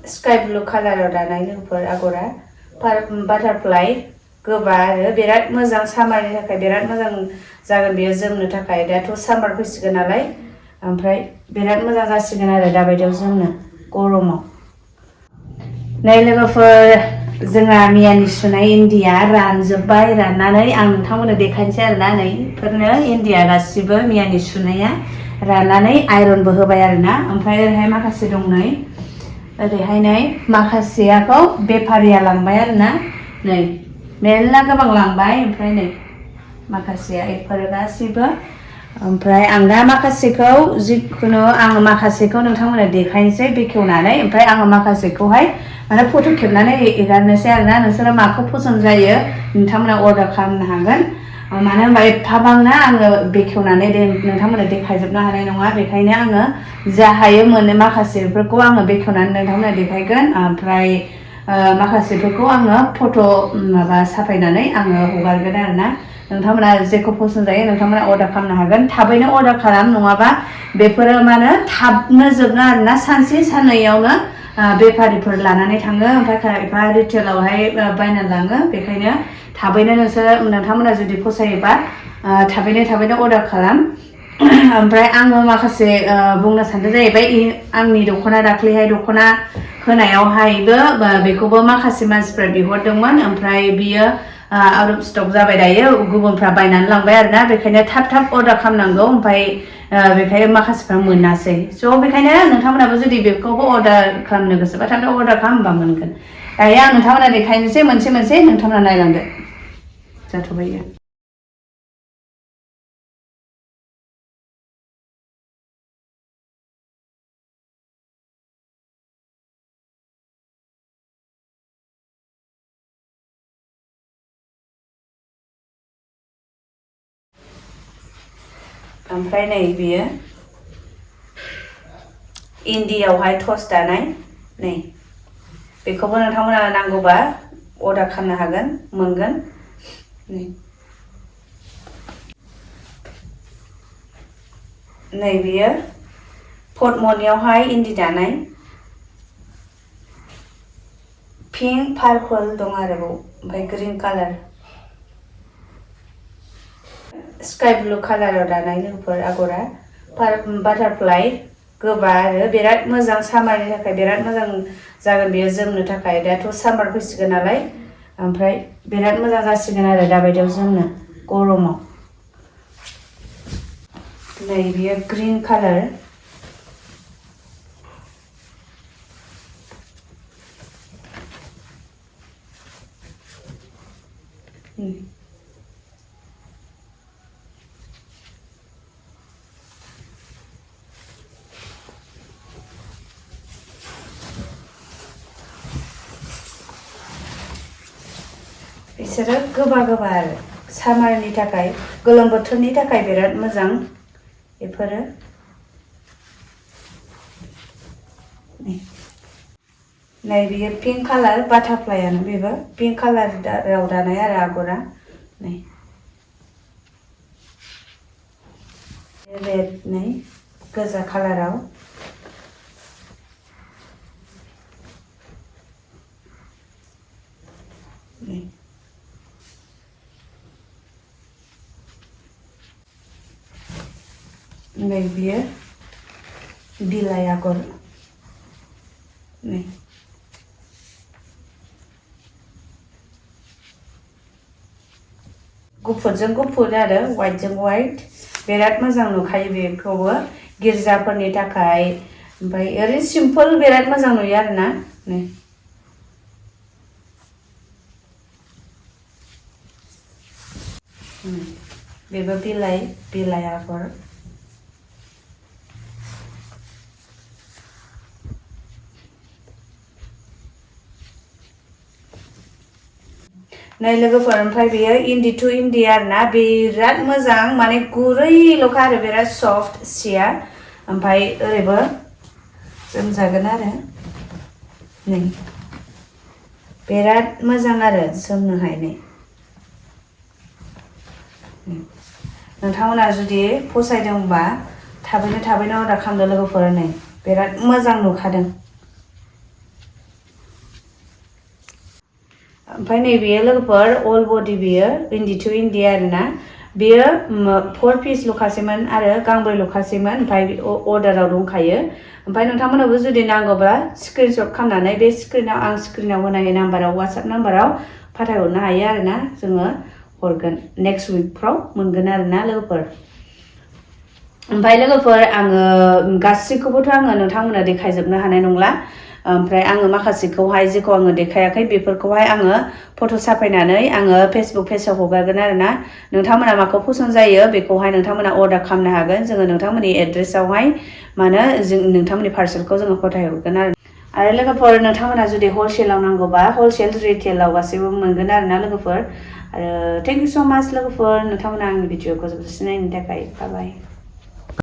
sky blue कालाराव दानाय लोगोफोर आगरा बाटारफ्लाइ गोबा आरो बिराद मोजां सामारनि थाखाय बिराद मोजां जागोन बेयो जोमनो थाखाय दाथ' सामार फैसिगोन नालाय ओमफ्राय बिराद मोजां जासिगोन आरो दाबायदियाव जोमनो गरमाव नै लोगोफोर जोंहा मियानि सुनाय इन्दिया रानजोब्बाय राननानै आं नोंथांमोननो देखायनोसै आरोना नै बेफोरनो इन्दिया गासिबो मियानि सुनाया राननानै आइरनबो होबाय आरोना ओमफ्राय ओरैहाय माखासे दं नै ओरैहाय नै माखासेयाखौ बेफारिया लांबाय आरोना नै मेरला गोबां लांबाय ओमफ्राय नै माखासेया बेफोर गासिबो ओमफ्राय आं दा माखासेखौ जिखुनु आङो माखासेखौ नोंथांमोननो देखायनोसै बेखेवनानै ओमफ्राय आङो माखासेखौहाय माने फट' खेबनानै एगारनोसै आरोना नोंसोरो माखौ पसन्द जायो नोंथांमोना अर्डार खालामनो हागोन मानो होनबा एफाबांना आङो बेखेवनानै नोंथांमोननो देखायजोबनो हानाय नङा बेखायनो आङो जा हायो मोनो माखासेफोरखौ आङो बेखेवनानै नोंथांमोननो देखायगोन ओमफ्राय माखासेफोरखौ आङो फट' माबा साफायनानै आङो हगारगोन आरोना नोंथांमोना जेखौ पसन्द जायो नोंथांमोना अर्डार खालामनो हागोन थाबैनो अर्डार खालाम नङाबा बेफोरो मानो थाबनो जोबनो आरोना सानसे साननैयावनो बेफारिफोर लानानै थाङो ओमफ्राय खायफा रिटेलावहाय बायना लाङो बेखायनो थाबैनो नोंथांमोना जुदि फसायोबा थाबैनो अर्डार खालाम ओमफ्राय आङो माखासे बुंनो सानदों जाहैबाय आंनि दख'ना दाख्लैहाय दख'ना होनायावहायबो बेखौबो माखासे मानसिफ्रा बिहरदोंमोन ओमफ्राय बियो आउट अफ स्टक जाबाय दायो गुबुनफ्रा बायनानै लांबाय आरोना बेखायनो थाब अर्डार खालामनांगौ ओमफ्राय बेखायनो माखासेफ्रा मोनासै स' बेखायनो नोंथांमोनाबो जुदि बेखौबो अर्डार खालामनो गोसोबा थाब अर्डार खालामबा मोनगोन दायो आं नोंथांमोना देखायनोसै मोनसे मोनसे नोंथांमोना नायलांदो जाथ'बाय ओमफ्राय नै बियो इन्दियावहाय टस दानाय नै बेखौबो नोंथांमोना नांगौबा अर्डार खालामनो हागोन मोनगोन नै बियो पटमनियावहाय इन्दि दानाय पिंक पार्पल दं आरो ओमफ्राय ग्रीन कालार स्काई ब्लू कालाराव दानाय लोगोफोर आगरा बाटारफ्लाइ गोबा आरो बिराद मोजां सामारनि थाखाय बिराद मोजां जागोन बेयो जोमनो थाखाय दाथ' सामार फैसिगोन नालाय ओमफ्राय बिराद मोजां जासिगोन आरो दाबायदियाव जोमनो गरमाव नै बियो ग्रीन कालार बिसोरो गोबा आरो सामारनि थाखाय गोलोम बोथोरनि थाखाय बिराद मोजां बेफोरो नै बियो पिंक कालार बाटारफ्लाइयानो बेबो पिंक कालाराव दानाय आरो आगरा नै रेड नै गोजा कालाराव नै बियो बिलाइ आगर नै गुफुरजों गुफुर आरो वाइटजों वाइट बिराद मोजां नुखायो बेखौबो गिर्जाफोरनि थाखाय ओमफ्राय ओरैनो सिम्पोल बिराद मोजां नुयो आरोना नै बेबो बिलाइ आगर नै लोगोफोर ओमफ्राय बेयो इन्दि टु इन्दि आरोना बिराद मोजां माने गुरैल'खा आरो बिराद सफ्ट सिया ओमफ्राय ओरैबो जोमजागोन आरो नै बिराद मोजां आरो जोमनोहाय नै नोंथांमोना जुदि फसायदोंबा थाबैनो अर्डार खालामदो लोगोफोर नै बिराद मोजां नुखादों ओमफ्राय नैबेयो लोगोफोर अल बडि बेयो इन्दि टु इन्दि आरोना बेयो 4 पिस ल'खासैमोन आरो गांब्रै ल'खासैमोन ओमफ्राय अर्डाराव दंखायो ओमफ्राय नोंथांमोनाबो जुदि नांगौब्ला स्क्रिनशट खालामनानै बे स्क्रिनाव होनाय नाम्बाराव वाट्सएप नाम्बाराव फाथायहरनो हायो आरोना जोङो हरगोन नेक्स्ट उइकफ्राव मोनगोन आरोना लोगोफोर ओमफ्राय लोगोफोर आङो गासैखौबोथ' आङो नोंथांमोननो देखायजोबनो हानाय नंला ओमफ्राय आङो माखासेखौहाय जेखौ आङो देखायाखै बेफोरखौहाय आङो फट' साफायनानै आङो फेसबुक पेजाव हगारगोन आरोना नोंथांमोना माखौ पसन्द जायो बेखौहाय नोंथांमोना अर्डार खालामनो हागोन जोङो नोंथांमोननि एड्रेसावहाय मानो जों नोंथांमोननि पार्सेलखौ जोङो फाथायहरगोन आरो लोगोफोर नोंथांमोना जुदि हलसेलाव नांगौबा हलसेल रिटेलाव गासैबो मोनगोन आरोना लोगोफोर आरो थेंक इउ स' माच लोगोफोर नोंथांमोना आंनि भिडिअखौ जोबजासिम नायनो थाखाय बाय बाय